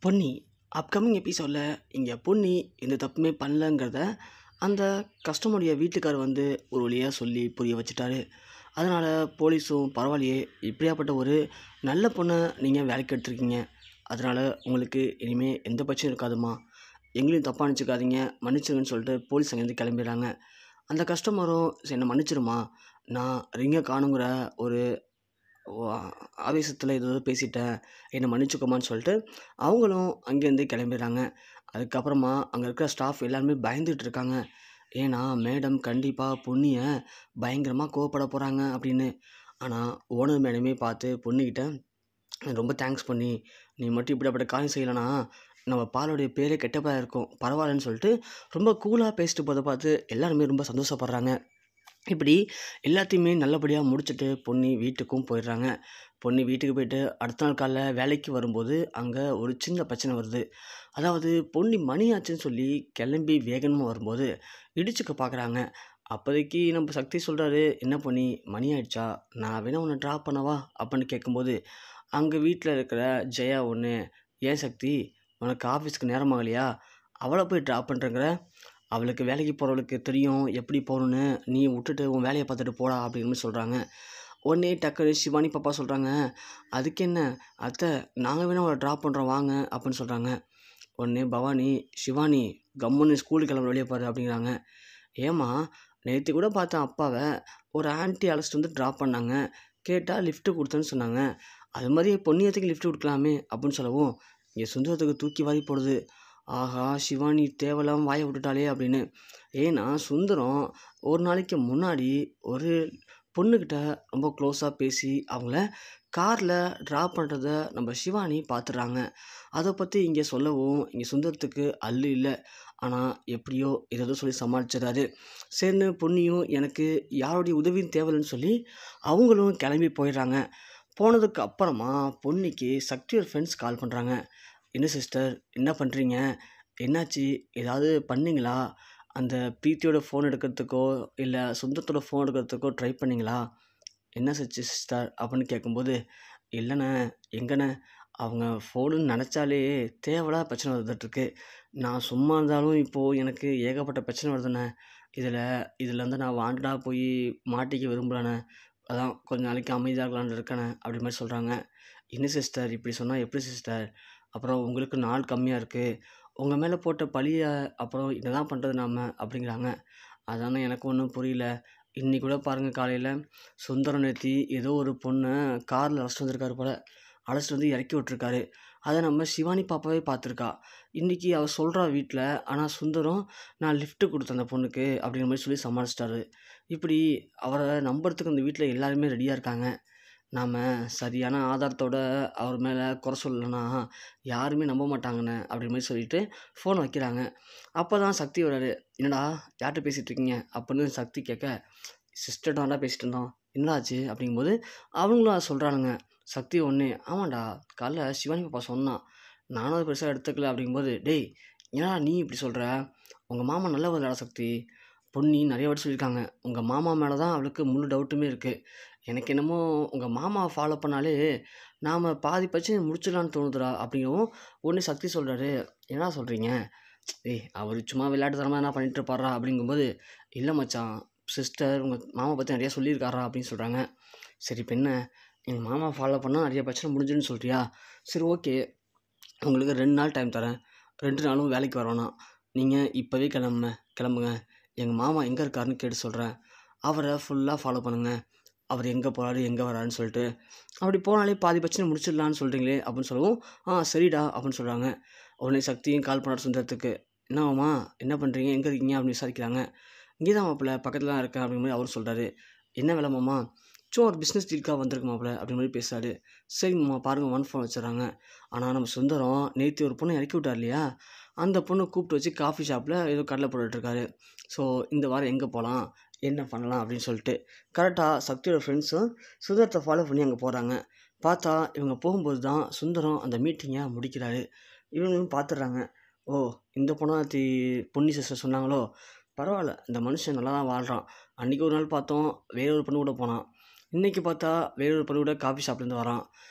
Ponni upcoming எபிசோடில் இங்கே பொன்னி எந்த தப்புமே பண்ணலங்கிறத அந்த கஸ்டமருடைய வீட்டுக்கார் ஒரு வழியாக சொல்லி புரிய வச்சுட்டாரு. அதனால் போலீஸும் பரவாயில்லையே, இப்படியாப்பட்ட ஒரு நல்ல பொண்ணை நீங்கள் வேலைக்கு எடுத்துருக்கீங்க, அதனால் உங்களுக்கு இனிமேல் எந்த பிரச்சனையும் இருக்காதுமா, எங்களையும் தப்பாக நினச்சிக்காதீங்க, மன்னிச்சிருங்கன்னு சொல்லிட்டு போலீஸ் அங்கேருந்து கிளம்பிடுறாங்க. அந்த கஸ்டமரும் என்னை மன்னிச்சிருமா, நான் ரிங்கை காணுங்கிற ஒரு ஆவேசத்தில் ஏதோ பேசிட்டேன், என்னை மன்னிச்சுக்கோமான்னு சொல்லிட்டு அவங்களும் அங்கேருந்து கிளம்பிடுறாங்க. அதுக்கப்புறமா அங்கே இருக்கிற ஸ்டாஃப் எல்லாருமே பயந்துகிட்டு இருக்காங்க. ஏன்னா மேடம் கண்டிப்பாக பொன்னியை பயங்கரமாக கோவப்பட போகிறாங்க அப்படின்னு. ஆனால் ஓனர் மேடமே பார்த்து பொண்ணுக்கிட்ட ரொம்ப தேங்க்ஸ் பண்ணி, நீ மட்டும் இப்படிப்பட்ட காரியம் செய்யலைனா நம்ம பாலோடைய பேரே கெட்டப்பா இருக்கும், பரவாயில்லன்னு சொல்லிட்டு ரொம்ப கூலாக பேசிட்டு போதை பார்த்து எல்லாருமே ரொம்ப சந்தோஷப்படுறாங்க. இப்படி எல்லாத்தையுமே நல்லபடியாக முடிச்சுட்டு பொன்னி வீட்டுக்கும் போயிடுறாங்க. பொன்னி வீட்டுக்கு போயிட்டு அடுத்த நாள் காலைல வேலைக்கு வரும்போது அங்கே ஒரு சின்ன பிரச்சனை வருது. அதாவது பொன்னி மணி ஆச்சுன்னு சொல்லி கிளம்பி வேகமாக வரும்போது இடிச்சுக்க பார்க்குறாங்க. அப்போதைக்கு நம்ம சக்தி சொல்கிறாரு, என்ன பொன்னி மணி ஆயிடுச்சா, நான் வேணா உன்னை ட்ராப் பண்ணவா அப்படின்னு கேட்கும்போது அங்கே வீட்டில் இருக்கிற ஜெயா ஒன்று, ஏன் சக்தி உனக்கு ஆஃபீஸ்க்கு நேரமாகலையா, அவளை போய் ட்ராப் பண்ணுறங்கிற, அவளுக்கு வேலைக்கு போகிறவளுக்கு தெரியும் எப்படி போகணுன்னு, நீ விட்டுட்டு உன் வேலையை பார்த்துட்டு போடா அப்படின்னு சொல்கிறாங்க. உடனே டக்குனு சிவானி பாப்பா சொல்கிறாங்க, அதுக்கு என்ன அத்தை, நாங்கள் வேணால் அவளை ட்ராப் பண்ணுறோம் வாங்க அப்படின்னு சொல்கிறாங்க. உடனே பவானி, சிவானி கம்முன்னு ஸ்கூலுக்கு கிளம்ப வெளியே பாரு அப்படிங்கிறாங்க. ஏம்மா, நேற்று கூட பார்த்தேன் அப்பாவை ஒரு ஆன்ட்டி அழைச்சிட்டு ட்ராப் பண்ணாங்க, கேட்டால் லிஃப்ட்டு கொடுத்தேன்னு சொன்னாங்க, அது மாதிரி பொன்னியத்துக்கு லிஃப்ட் கொடுக்கலாமே அப்படின்னு சொல்லவும் இங்கே சுந்தரத்துக்கு தூக்கி வாரி போடுது. ஆஹா, சிவானி தேவையில்லாமல் வாயை விட்டுட்டாலே அப்படின்னு. ஏன்னா சுந்தரம் ஒரு நாளைக்கு முன்னாடி ஒரு பொண்ணுக்கிட்ட ரொம்ப க்ளோஸாக பேசி அவங்கள காரில் ட்ராப் பண்ணுறத நம்ம சிவானி பார்த்துட்றாங்க. அதை பற்றி இங்கே சொல்லவும் இங்கே சுந்தரத்துக்கு அல்லு இல்லை. ஆனால் எப்படியோ ஏதோ சொல்லி சமாளிச்சிடறாரு. சரின்னு பொன்னியும் எனக்கு யாருடைய உதவியும் தேவையில்லைன்னு சொல்லி அவங்களும் கிளம்பி போயிடுறாங்க. போனதுக்கு அப்புறமா பொன்னிக்கு சக்தியோட ஃப்ரெண்ட்ஸ் கால் பண்ணுறாங்க. என்ன சிஸ்டர், என்ன பண்ணுறீங்க, என்னாச்சு, ஏதாவது பண்ணிங்களா, அந்த பிரீத்தியோட ஃபோன் எடுக்கிறதுக்கோ இல்லை சுந்தரத்தோட ஃபோன் எடுக்கிறதுக்கோ ட்ரை பண்ணிங்களா, என்ன சச்சு சிஸ்டர் அப்படின்னு கேட்கும்போது, இல்லைண்ணே, எங்கண்ணே, அவங்க ஃபோனுன்னு நினச்சாலே தேவையில்லாத பிரச்சனை வந்துட்டுருக்கு, நான் சும்மா இருந்தாலும் இப்போது எனக்கு ஏகப்பட்ட பிரச்சனை வருதுண்ணே, இதில் நான் வாண்டடாக போய் மாட்டிக்க விரும்பலண்ணே, அதான் கொஞ்ச நாளைக்கு அமைதியாக இருக்கலான்னு இருக்கேண்ணே அப்படி மாதிரி சொல்கிறாங்க. என்ன சிஸ்டர் இப்படி சொன்னால் எப்படி சிஸ்டர், அப்புறம் உங்களுக்கு நாள் கம்மியாக இருக்குது, உங்கள் மேலே போட்ட பழியை அப்புறம் என்ன தான் பண்ணுறது நாம் அப்படிங்கிறாங்க. அதானே எனக்கு ஒன்றும் புரியல, இன்னி கூட பாருங்கள், காலையில் சுந்தரம் நேத்தி ஏதோ ஒரு பொண்ணை காரில் அழைச்சிட்டு வந்திருக்காரு போல், அழைச்சிட்டு இறக்கி விட்ருக்காரு, அதை நம்ம சிவானி பாப்பாவே பார்த்துருக்கா, இன்றைக்கி அவள் சொல்கிறா வீட்டில், ஆனால் சுந்தரம் நான் லிஃப்ட்டு கொடுத்தேன் அந்த பொண்ணுக்கு அப்படிங்கிற மாதிரி சொல்லி சமாளிச்சிட்டாரு. இப்படி அவரை நம்புறதுக்கு அந்த வீட்டில் எல்லாருமே ரெடியாக இருக்காங்க. நாம் சரியான ஆதாரத்தோடு அவர் மேலே குறை சொல்லலைன்னா யாருமே நம்ப மாட்டாங்கண்ணே அப்படி மாதிரி சொல்லிவிட்டு ஃபோன் வைக்கிறாங்க. அப்போ தான் சக்தி வராரு. என்னடா யார்கிட்ட பேசிகிட்டு இருக்கீங்க அப்படின்னு சக்தி கேட்க, சிஸ்டர் தான்டா பேசிகிட்டு இருந்தோம், என்னடா ஆச்சு அப்படிங்கும்போது அவங்களும் அதை சொல்கிறானுங்க. சக்தி ஒன்று, ஆமாண்டா காலைல சிவானி பாப்பா சொன்னான், நானும் அதை பெருசாக எடுத்துக்கல அப்படிங்கும்போது, டேய் ஏன்னா நீ இப்படி சொல்கிற, உங்கள் மாமா நல்ல இல்லடா சக்தி, பொன்னி நிறைய வாட்டி சொல்லியிருக்காங்க, உங்கள் மாமா மேலே தான் அவளுக்கு முழு டவுட்டுமே இருக்குது, எனக்கு என்னமோ உங்கள் மாமாவை ஃபாலோ பண்ணாலே நாம் பாதி பிரச்சனை முடிச்சிடலான்னு தோணுதுடா அப்படிங்கவும் ஒன்று சக்தி சொல்கிறாரு. என்ன சொல்கிறீங்க, அவர் சும்மா விளையாட்டுத்தனமாக என்ன பண்ணிட்டு இருப்பாரா அப்படிங்கும்போது, இல்லை மச்சான், சிஸ்டர் உங்கள் மாமா பற்றி நிறையா சொல்லியிருக்காரா அப்படின்னு சொல்கிறாங்க. சரி இப்போ என்ன, எங்கள் மாமா ஃபாலோ பண்ணால் நிறைய பிரச்சனை முடிஞ்சுன்னு சொல்கிறியா, சரி ஓகே, உங்களுக்கு 2 நாள் டைம் தரேன், 2 நாளும் வேலைக்கு வரவேணாம், நீங்கள் இப்போவே கிளம்புங்க, எங்கள் மாமா எங்கே இருக்காருன்னு கேட்டு சொல்கிறேன், அவரை ஃபுல்லாக ஃபாலோ பண்ணுங்கள், அவர் எங்கே போகிறாரு எங்கே வராருன்னு சொல்லிட்டு, அப்படி போனாலே பாதி பிரச்சனை முடிச்சிடலான்னு சொல்கிறீங்களே அப்படின்னு சொல்லவும், சரிடா அப்படின்னு சொல்கிறாங்க. உடனே சக்தியும் கால் பண்ணார் சுந்தரத்துக்கு, என்னம்மா என்ன பண்ணுறீங்க, எங்கே இருக்கீங்க அப்படின்னு விசாரிக்கிறாங்க. இங்கே தான் மாப்பிள்ள பக்கத்தில் தான் இருக்கேன் அப்படிங்கிற மாதிரி அவர் சொல்கிறாரு. என்ன வேலை மாமா, சும்மா ஒரு பிஸ்னஸ் டீலுக்காக வந்திருக்கு மாப்பிள்ள அப்படிங்கிற மாதிரி பேசுகிறாரு. சரி மாமா பாருங்கள், ஒன் ஃபோன் வச்சுறாங்க. ஆனால் நம்ம சுந்தரம் நேற்று ஒரு பொண்ணை இறக்கி விட்டார் இல்லையா, அந்த பொண்ணை கூப்பிட்டு வச்சு காஃபி ஷாப்பில் ஏதோ கடலை போட்டுட்ருக்காரு. ஸோ இந்த வாரம் எங்கே போகலாம் என்ன பண்ணலாம் அப்படின்னு சொல்லிட்டு கரெக்டாக சக்தியோட ஃப்ரெண்ட்ஸும் சுந்தரத்தை ஃபாலோ பண்ணி அங்கே போகிறாங்க. பார்த்தா இவங்க போகும்போது தான் சுந்தரம் அந்த மீட்டிங்கை முடிக்கிறாரு. இவங்களும் பார்த்துட்றாங்க, ஓ இந்த பொண்ணாத்தி பொன்னி சிஸ்டர் சொன்னாங்களோ, பரவாயில்ல இந்த மனுஷன் நல்லா தான் வாழ்கிறான், அன்றைக்கி ஒரு நாள் பார்த்தோம் வேறொரு பொண்ணு கூட போனான், இன்றைக்கி பார்த்தா வேறொரு பொண்ணு கூட காஃபி ஷாப்லேருந்து வரான்,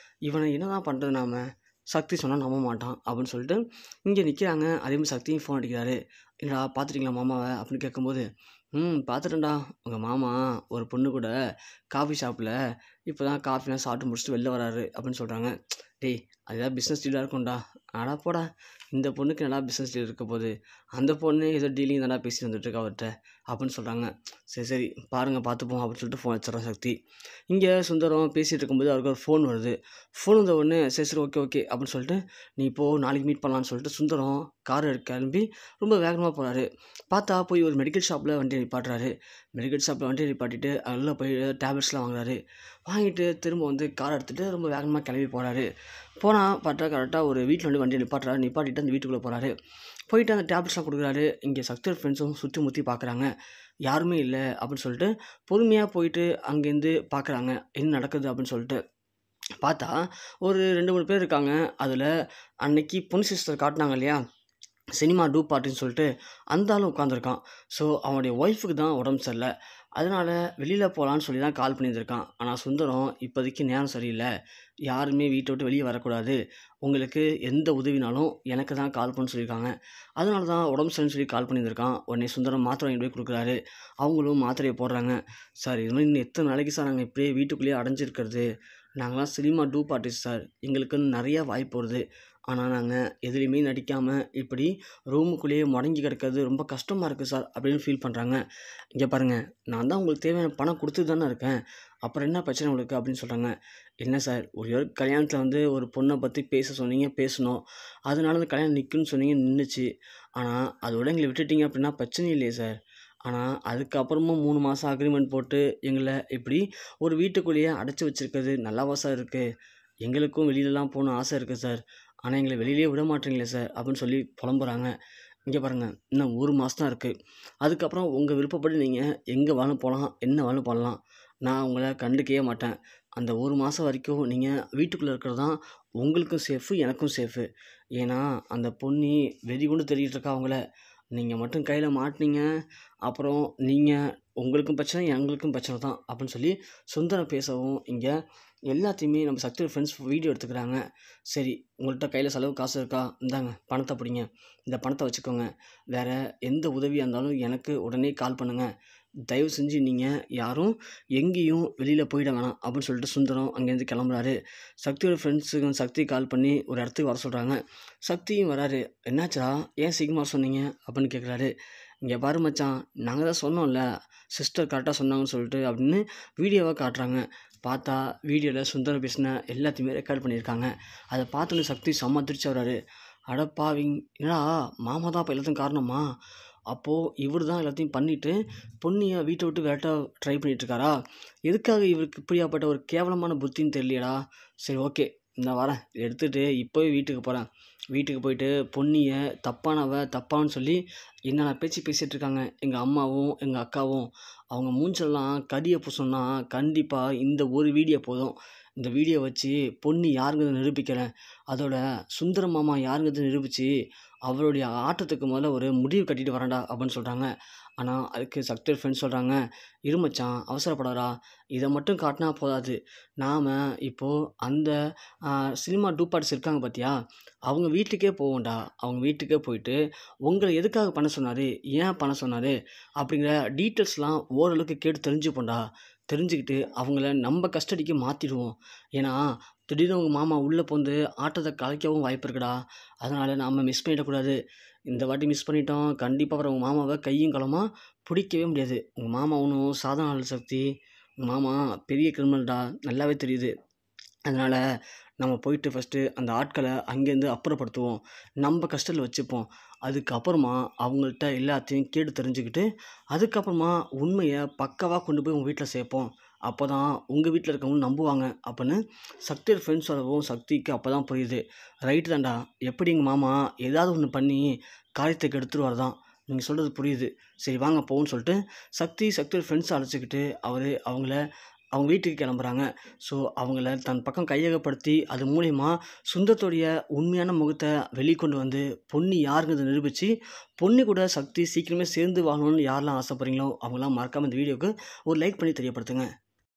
இவனை என்ன தான் பண்ணுறது நாம், சக்தி சொன்னால் நம்ப மாட்டான் அப்படின்னு சொல்லிட்டு இங்கே நிற்கிறாங்க. அதேமாதிரி சக்தியும் ஃபோன் அடிக்கிறாரு. என்னடா பார்த்துட்டீங்களா மாமாவை அப்படின்னு கேட்கும்போது, பார்த்துட்டேன்டா. உங்கள் மாமா ஒரு பொண்ணு கூட காஃபி ஷாப்பில் இப்போ தான் காஃபிலாம் சாப்பிட்டு முடிச்சுட்டு வெளில வராரு அப்படின்னு சொல்கிறாங்க. டேய் அது ஏதாவது பிஸ்னஸ் டீலாக இருக்கும்டா. அடா போடா, இந்த பொண்ணுக்கு என்னடா பிஸ்னஸ் டீல் இருக்க போகுது, அந்த பொண்ணு ஏதோ டீலிங் தானடா பேசிட்டு வந்துட்டுருக்கா அவர்கிட்ட அப்படின்னு சொல்கிறாங்க. சரி சரி பாருங்கள் பார்த்துப்போம் அப்படின்னு சொல்லிட்டு ஃபோன் வச்சிடறான் சக்தி. இங்கே சுந்தரம் பேசிகிட்டு இருக்கும்போது அவருக்கு ஒரு ஃபோன் வருது. ஃபோன் வந்த உடனே சரி சரி ஓகே ஓகே அப்படின்னு சொல்லிட்டு நீ இப்போது நாளைக்கு மீட் பண்ணலான்னு சொல்லிட்டு சுந்தரம் கார் கிளம்பி ரொம்ப வேகமாக போகிறாரு. பார்த்தா போய் ஒரு மெடிக்கல் ஷாப்பில் வண்டியை நிப்பாட்டுறாரு. மெடிக்கல் ஷாப்பில் வண்டியை நிப்பாட்டிட்டு அதில் போய் டேப்லெட்ஸ்லாம் வாங்குறாரு. வாங்கிட்டு திரும்ப வந்து கார் எடுத்துகிட்டு ரொம்ப வேகமாக கிளம்பி போகிறாரு. போனால் பார்த்தா கரெக்டாக ஒரு வீட்டில் வந்து வண்டியை நிப்பாட்டிட்டு அந்த வீட்டுக்குள்ளே போகிறாரு. போயிட்டு அந்த டேப்லெட்ஸ்லாம் கொடுக்குறாரு. இங்கே சக்தியோட ஃப்ரெண்ட்ஸும் சுற்றி முற்றி பார்க்குறாங்க. யாருமே இல்லை அப்படின்னு சொல்லிட்டு பொறுமையாக போயிட்டு அங்கேருந்து பார்க்குறாங்க என்ன நடக்குது அப்படின்னு சொல்லிட்டு. பார்த்தா ஒரு 2, 3 பேர் இருக்காங்க. அதில் அன்னைக்கு பொன் சிஸ்டர் காட்டினாங்க இல்லையா, சினிமா டூப் பார்ட்டின்னு சொல்லிட்டு அந்த ஆளும் உட்காந்துருக்கான். ஸோ அவனுடைய ஒய்ஃபுக்கு தான் உடம்பு சரியில்லை. அதனால் வெளியில் போகலான்னு சொல்லி தான் கால் பண்ணியிருந்திருக்கான். ஆனால் சுந்தரம் இப்போதைக்கு நேரம் சரியில்லை, யாருமே வீட்டை விட்டு வெளியே வரக்கூடாது, உங்களுக்கு எந்த உதவினாலும் எனக்கு தான் கால் பண்ண சொல்லியிருக்காங்க, அதனால தான் உடம்பு சரின்னு சொல்லி கால் பண்ணியிருந்திருக்கான். உடனே சுந்தரம் மாத்திரை வாங்கிட்டு போய் கொடுக்குறாரு. அவங்களும் மாத்திரையை போடுறாங்க. சார் இது மாதிரி இன்னும் எத்தனை நாளைக்கு சார் நாங்கள் இப்படியே வீட்டுக்குள்ளேயே அடைஞ்சிருக்கிறது, நாங்களாம் சினிமா டூப் ஆர்டிஸ்ட் சார், எங்களுக்குன்னு நிறையா வாய்ப்பு வருது, ஆனால் நாங்கள் எதுலேயுமே நடிக்காமல் இப்படி ரூமுக்குள்ளேயே முடங்கி கிடக்கிறது ரொம்ப கஷ்டமாக இருக்குது சார் அப்படின்னு ஃபீல் பண்ணுறாங்க. இங்கே பாருங்கள், நான் தான் உங்களுக்கு தேவையான பணம் கொடுத்து தானே இருக்கேன், அப்புறம் என்ன பிரச்சனை உங்களுக்கு அப்படின்னு சொல்கிறாங்க. என்ன சார் ஒரு கல்யாணத்தில் வந்து ஒரு பொண்ணை பற்றி பேச சொன்னீங்க, பேசணும், அதனால அந்த கல்யாணம் நிற்குன்னு சொன்னீங்க, நின்றுச்சு. ஆனால் அதோட எங்களை விட்டுட்டீங்க அப்படின்னா பிரச்சனை இல்லையே சார். ஆனால் அதுக்கப்புறமும் 3 மாதம் அக்ரிமெண்ட் போட்டு எங்களை இப்படி ஒரு வீட்டுக்குள்ளேயே அடைச்சி வச்சுருக்கிறது நல்லாவா சார் இருக்குது? எங்களுக்கும் வெளியிலலாம் போகணும் ஆசை இருக்குது சார், ஆனால் எங்களை வெளியிலேயே விட மாட்டீங்களே சார் அப்படின்னு சொல்லி புலம்புறாங்க. இங்கே பாருங்கள், இன்னும் 1 மாதம் தான் இருக்குது. அதுக்கப்புறம் உங்கள் விருப்பப்படி நீங்கள் எங்கே வேணும் போகலாம், என்ன வேணும் பண்ணலாம், நான் உங்களை கண்டுக்கவே மாட்டேன். அந்த 1 மாதம் வரைக்கும் நீங்கள் வீட்டுக்குள்ளே இருக்கிறது தான் உங்களுக்கும் சேஃபு, எனக்கும் சேஃபு. ஏன்னா அந்த பொண்ணு வெறி கொண்டு தேடிட்டு இருக்கா அவங்கள. நீங்கள் மட்டும் கையில் மாட்டினீங்க, அப்புறம் நீங்கள் உங்களுக்கும் பிரச்சனை, எங்களுக்கும் பிரச்சனை தான் அப்படின்னு சொல்லி சுந்தரம் பேசவும், இங்கே எல்லாத்தையுமே நம்ம சக்தியோட ஃப்ரெண்ட்ஸ் வீடியோ எடுத்துக்கிறாங்க. சரி உங்கள்கிட்ட கையில் செலவு காசு இருக்கா, இந்தாங்க பணத்தை பிடிங்க, இந்த பணத்தை வச்சுக்கோங்க, வேறு எந்த உதவியாக இருந்தாலும் எனக்கு உடனே கால் பண்ணுங்கள், தயவு செஞ்சு நீங்கள் யாரும் எங்கேயும் வெளியில் போயிட வேணாம் அப்படின்னு சொல்லிட்டு சுந்தரம் அங்கேருந்து கிளம்புறாரு. சக்தியோட ஃப்ரெண்ட்ஸுக்கு சக்தி கால் பண்ணி ஒரு இடத்துக்கு வர சொல்கிறாங்க. சக்தியும் வராரு. என்னாச்சா, ஏன் சீக்கிரமாக சொன்னீங்க அப்படின்னு கேட்குறாரு. இங்கே பாரு மச்சான், நாங்கள் தான் சொன்னோம்ல சிஸ்டர் கரெக்டாக சொன்னாங்கன்னு சொல்லிட்டு அப்படின்னு வீடியோவாக காட்டுறாங்க. பார்த்தா வீடியோவில் சுந்தரம் பேசின எல்லாத்தையுமே ரெக்கார்ட் பண்ணியிருக்காங்க. அதை பார்த்தோன்னே சக்தி செம்ம அதிர்ச்சி வர்றாரு. அடப்பாவிங், என்னடா மாமா தான் அப்போ எல்லாத்தையும் காரணமா? அப்போது இவர் தான் எல்லாத்தையும் பண்ணிவிட்டு பொண்ணியை வீட்டை விட்டு விரட்ட ட்ரை பண்ணிகிட்ருக்காரா? எதுக்காக இவருக்கு இப்படியாப்பட்ட ஒரு கேவலமான புத்தின்னு தெரியலையடா. சரி ஓகே, நான் வரேன், எடுத்துகிட்டு இப்போவே வீட்டுக்கு போகிறேன். வீட்டுக்கு போயிட்டு பொன்னியை தப்பான்னு சொல்லி என்னென்ன பேச்சு பேசிகிட்டு இருக்காங்க எங்கள் அம்மாவும் எங்கள் அக்காவும். அவங்க மூஞ்செல்லாம் கடியை பூசணும்னா கண்டிப்பாக இந்த ஒரு வீடியோ போதும். இந்த வீடியோ வச்சு பொன்னி யாருங்கிறத நிரூபிக்கிறேன், அதோட சுந்தர மாமா யாருங்கிறத நிரூபித்து அவருடைய ஆட்டத்துக்கு முதல்ல ஒரு முடிவு கட்டிட்டு வரேன்டா அப்படின்னு சொல்கிறாங்க. ஆனால் அதுக்கு சக்தியோட ஃப்ரெண்ட்ஸ் சொல்கிறாங்க, இரு மச்சான் அவசரப்படாதடா, இதை மட்டும் காட்டினா போதாது, நாம் இப்போது அந்த சினிமா டூப்பார்ட்ஸ் இருக்காங்க பார்த்தியா, அவங்க வீட்டுக்கே போவோம்டா. அவங்க வீட்டுக்கே போயிட்டு உங்களை எதுக்காக பண்ண சொன்னார், ஏன் பண்ண சொன்னார் அப்படிங்கிற டீட்டெயில்ஸ்லாம் ஓரளவுக்கு கேட்டு தெரிஞ்சுப்போம்டா. தெரிஞ்சுக்கிட்டு அவங்கள நம்ம கஸ்டடிக்கு மாற்றிடுவோம். ஏன்னா திடீர்னு உங்கள் மாமா உள்ளே போந்து ஆட்டத்தை கலைக்கவும் வாய்ப்பு இருக்குடா. அதனால் நாம் மிஸ் பண்ணிடக்கூடாது. இந்த வாட்டி மிஸ் பண்ணிட்டோம், கண்டிப்பாக அப்புறம் உங்கள் மாமாவை கையும் களமாக பிடிக்கவே முடியாது. உங்கள் மாமா ஒன்றும் சாதாரண ஆள் சக்தி, உங்கள் மாமா பெரிய கிரிமினல்டா, நல்லாவே தெரியுது. அதனால் நம்ம போயிட்டு ஃபஸ்ட்டு அந்த ஆட்களை அங்கேருந்து அப்புறப்படுத்துவோம், நம்ம கஸ்டடியில் வச்சுப்போம். அதுக்கப்புறமா அவங்கள்ட்ட எல்லாத்தையும் கேட்டு தெரிஞ்சுக்கிட்டு அதுக்கப்புறமா உண்மையை பக்காவாக கொண்டு போய் உங்கள் வீட்டில் சேர்ப்போம். அப்போ தான் உங்கள் வீட்டில் இருக்கவங்க நம்புவாங்க அப்படின்னு சக்தியோட ஃப்ரெண்ட்ஸ் சொல்லவும் சக்திக்கு அப்போ தான் புரியுது. ரைட்டு தான்டா, எப்படி எங்கள் மாமா ஏதாவது ஒன்று பண்ணி காரியத்தை கெடுத்துருவார் தான், நீங்கள் சொல்கிறது புரியுது, சரி வாங்க போகும்னு சொல்லிட்டு சக்தியோட ஃப்ரெண்ட்ஸை அழைச்சிக்கிட்டு அவங்க வீட்டுக்கு கிளம்புறாங்க. ஸோ அவங்கள தன் பக்கம் கையகப்படுத்தி அது மூலயமா சுந்தரத்தோடைய உண்மையான முகத்தை வெளிக்கொண்டு வந்து பொன்னி யாருங்கிறத நிரூபித்து பொன்னி கூட சக்தி சீக்கிரமே சேர்ந்து வாங்கணும்னு யாரெல்லாம் ஆசைப்படுறீங்களோ அவங்களாம் மறக்காமல் இந்த வீடியோவுக்கு ஒரு லைக் பண்ணி தெரியப்படுத்துங்க.